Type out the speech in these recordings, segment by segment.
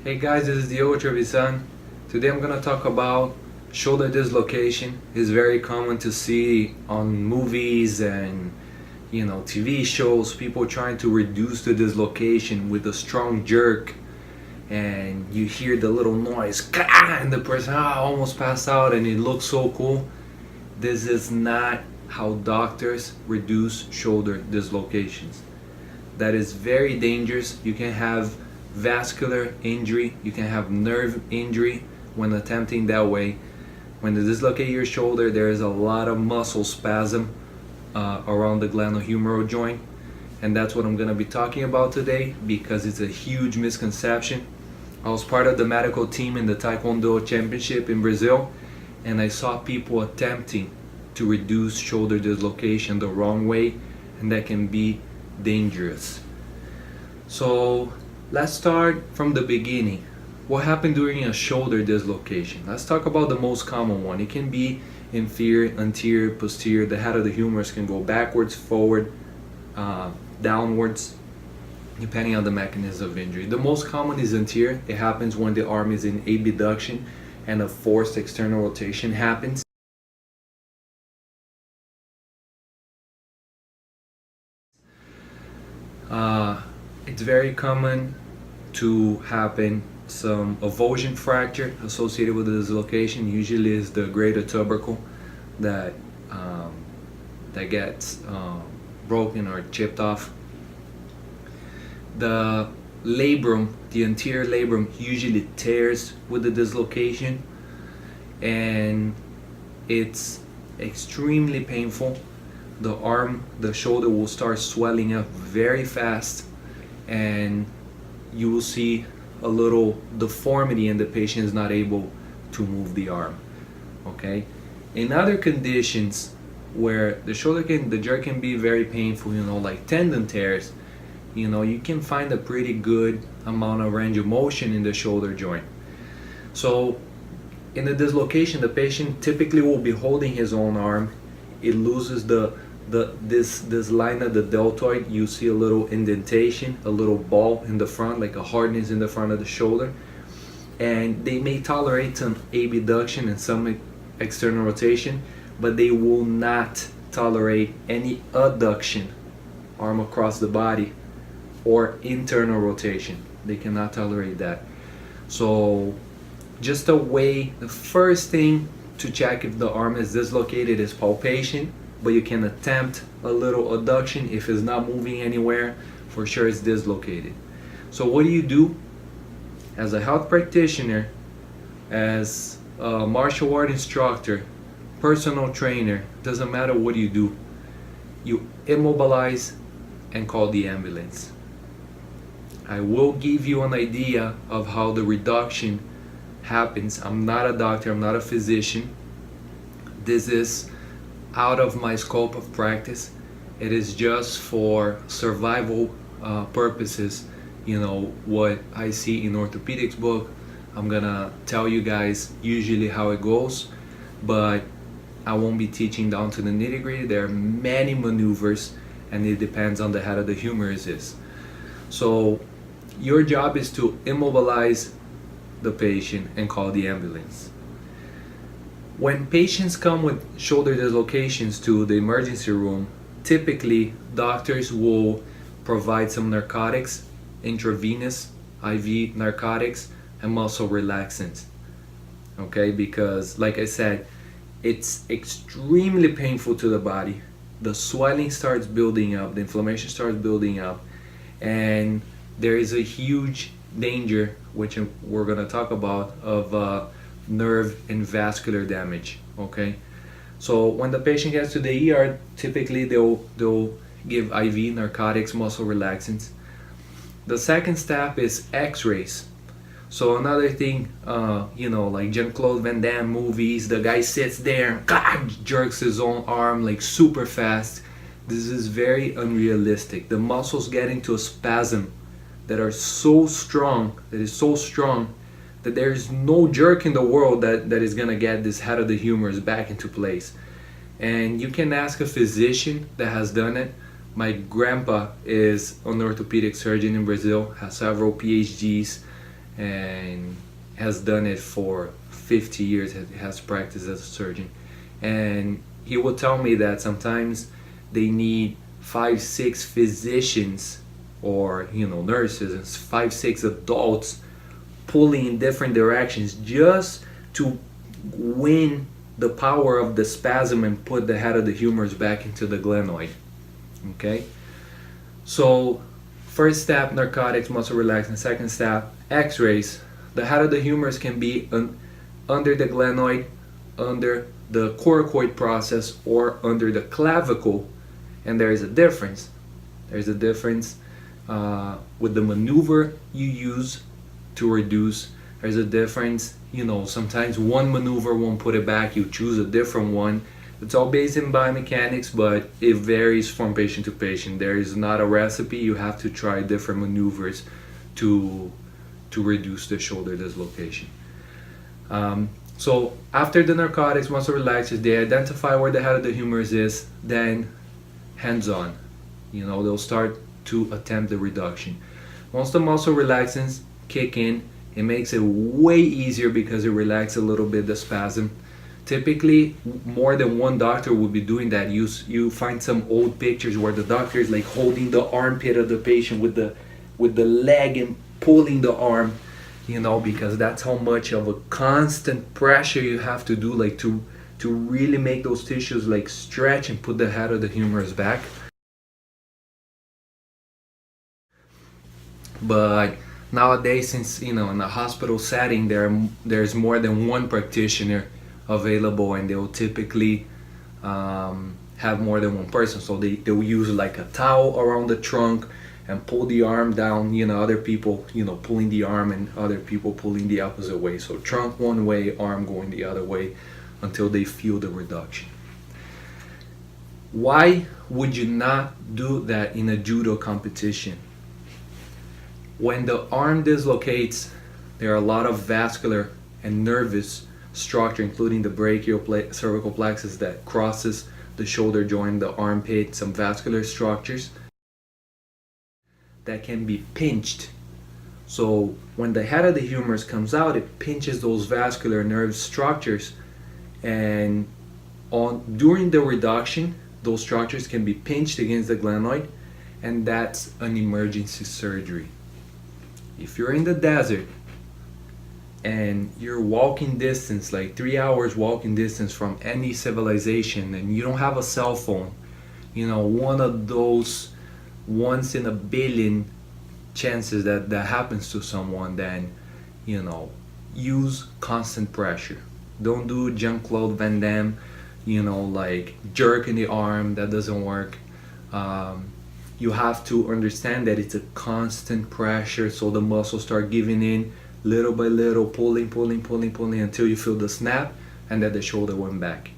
Hey guys, this is Diogo Trevisan. Today I'm gonna talk about shoulder dislocation. It's very common to see on movies and TV shows, people trying to reduce the dislocation with a strong jerk, and you hear the little noise, "Kah!" and the person almost passed out, and it looks so cool. This is not how doctors reduce shoulder dislocations. That is very dangerous. You can have vascular injury, you can have nerve injury when attempting that way. When you dislocate your shoulder, there is a lot of muscle spasm around the glenohumeral joint, and that's what I'm going to be talking about today because it's a huge misconception. I was part of the medical team in the Taekwondo Championship in Brazil, and I saw people attempting to reduce shoulder dislocation the wrong way, and that can be dangerous. So let's start from the beginning. What happened during a shoulder dislocation? Let's talk about the most common one. It can be inferior, anterior, posterior. The head of the humerus can go backwards, forward, downwards, depending on the mechanism of injury. The most common is anterior. It happens when the arm is in abduction and a forced external rotation happens. It's very common to happen some avulsion fracture associated with the dislocation. Usually is the greater tubercle that gets broken or chipped off. The labrum, the anterior labrum, usually tears with the dislocation, and it's extremely painful. The arm, the shoulder will start swelling up very fast, and you will see a little deformity, and the patient is not able to move the arm. Okay. In other conditions where the jerk can be very painful, like tendon tears, you can find a pretty good amount of range of motion in the shoulder joint. So in the dislocation, the patient typically will be holding his own arm. It loses this line of the deltoid. You see a little indentation, a little ball in the front, like a hardness in the front of the shoulder, and they may tolerate some abduction and some external rotation, but they will not tolerate any adduction, arm across the body, or internal rotation. They cannot tolerate that. So just the first thing to check if the arm is dislocated is palpation, but you can attempt a little adduction. If it's not moving anywhere, for sure it's dislocated. So what do you do as a health practitioner, as a martial art instructor, personal trainer? Doesn't matter what you do. You immobilize and call the ambulance. I will give you an idea of how the reduction happens. I'm not a doctor, I'm not a physician. This is out of my scope of practice. It is just for survival purposes. What I see in Orthopedics book, I'm gonna tell you guys usually how it goes, but I won't be teaching down to the nitty-gritty. There are many maneuvers, and it depends on the head of the humerus. So your job is to immobilize the patient and call the ambulance. When patients come with shoulder dislocations to the emergency room, typically doctors will provide some narcotics, intravenous, IV narcotics, and muscle relaxants. Okay, because like I said, it's extremely painful to the body. The swelling starts building up, the inflammation starts building up, and there is a huge danger, which we're going to talk about, of nerve and vascular damage. Okay, so when the patient gets to the ER, typically they'll give IV narcotics, muscle relaxants. The second step is x-rays. So another thing, like Jean-Claude Van Damme movies, the guy sits there and jerks his own arm like super fast. This is very unrealistic. The muscles get into a spasm that is so strong that there is no jerk in the world that is gonna get this head of the humerus back into place. And you can ask a physician that has done it. My grandpa is an orthopedic surgeon in Brazil, has several PhDs, and has done it for 50 years, has practiced as a surgeon. And he will tell me that sometimes they need 5-6 physicians, or nurses, and 5-6 adults pulling in different directions just to win the power of the spasm and put the head of the humerus back into the glenoid. Okay, so first step, narcotics, muscle relaxant. Second step, x-rays. The head of the humerus can be under the glenoid, under the coracoid process, or under the clavicle, and there is a difference. There's a difference with the maneuver you use to reduce. There's a difference, sometimes one maneuver won't put it back, you choose a different one. It's all based in biomechanics, but it varies from patient to patient. There is not a recipe. You have to try different maneuvers to reduce the shoulder dislocation. So after the narcotics, muscle relaxers, they identify where the head of the humerus is, then hands-on. They'll start to attempt the reduction. Once the muscle relaxants kick in, it makes it way easier because it relaxes a little bit the spasm. Typically, more than one doctor will be doing that. You find some old pictures where the doctor is like holding the armpit of the patient with the leg and pulling the arm, because that's how much of a constant pressure you have to do, like to really make those tissues like stretch and put the head of the humerus back. But nowadays, since in a hospital setting, there's more than one practitioner available, and they'll typically have more than one person, so they'll use like a towel around the trunk and pull the arm down, other people pulling the arm and other people pulling the opposite way, so trunk one way, arm going the other way, until they feel the reduction. Why would you not do that in a judo competition? When the arm dislocates, there are a lot of vascular and nervous structure, including the brachial cervical plexus that crosses the shoulder joint, the armpit, some vascular structures that can be pinched. So when the head of the humerus comes out, it pinches those vascular nerve structures, and during the reduction, those structures can be pinched against the glenoid, and that's an emergency surgery. If you're in the desert and you're walking distance, like 3 hours walking distance from any civilization, and you don't have a cell phone, one of those once in a billion chances that happens to someone, then use constant pressure. Don't do Jean-Claude Van Damme, like jerking the arm. That doesn't work. You have to understand that it's a constant pressure, so the muscles start giving in little by little, pulling until you feel the snap and that the shoulder went back.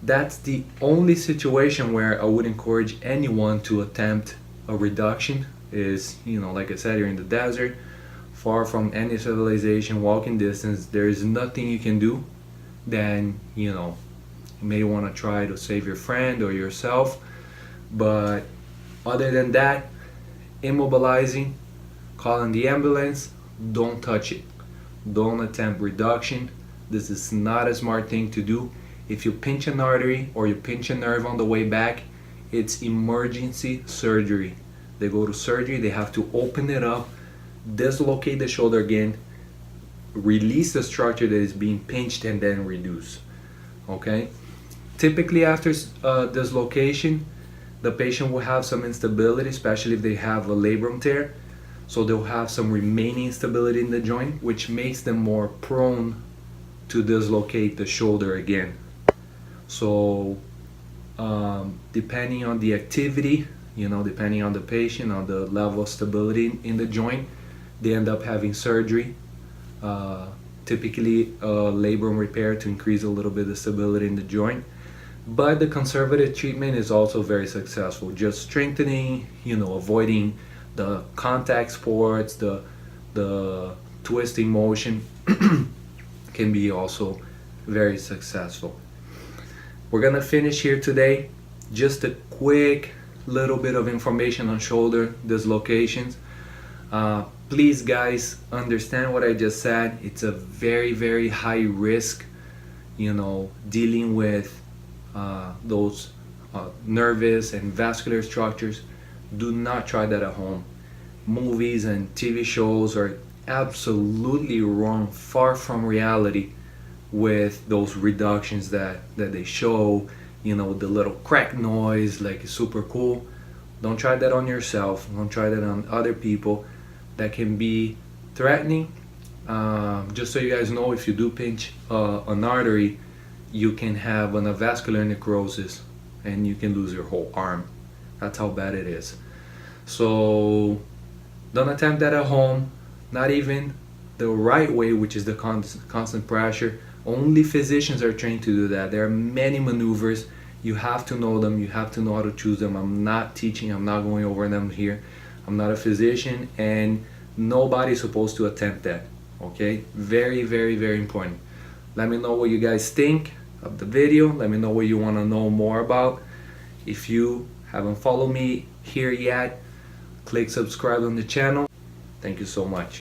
That's the only situation where I would encourage anyone to attempt a reduction is, like I said, you're in the desert, far from any civilization, walking distance, there is nothing you can do. Then, you may want to try to save your friend or yourself. But other than that, immobilizing, calling the ambulance, don't touch it. Don't attempt reduction. This is not a smart thing to do. If you pinch an artery or you pinch a nerve on the way back, it's emergency surgery. They go to surgery, they have to open it up, dislocate the shoulder again, release the structure that is being pinched, and then reduce. Okay? Typically after dislocation, the patient will have some instability, especially if they have a labrum tear. So they'll have some remaining instability in the joint, which makes them more prone to dislocate the shoulder again. So depending on the activity, depending on the patient, on the level of stability in the joint, they end up having surgery, typically labrum repair to increase a little bit of stability in the joint. But the conservative treatment is also very successful. Just strengthening, avoiding the contact sports, the twisting motion can be also very successful. We're gonna finish here today. Just a quick little bit of information on shoulder dislocations. Please guys, understand what I just said. It's a very, very high risk, dealing with those nervous and vascular structures. Do not try that at home. Movies and TV shows are absolutely wrong, far from reality, with those reductions that they show, the little crack noise, like it's super cool. Don't try that on yourself. Don't try that on other people. That can be threatening. Just so you guys know, if you do pinch an artery, you can have an avascular necrosis and you can lose your whole arm. That's how bad it is. So don't attempt that at home, not even the right way, which is the constant pressure. Only physicians are trained to do that. There are many maneuvers. You have to know them. You have to know how to choose them. I'm not teaching. I'm not going over them here. I'm not a physician, and nobody's supposed to attempt that. Okay? Very, very, very important. Let me know what you guys think of the video. Let me know what you want to know more about. If you haven't followed me here yet, click subscribe on the channel. Thank you so much.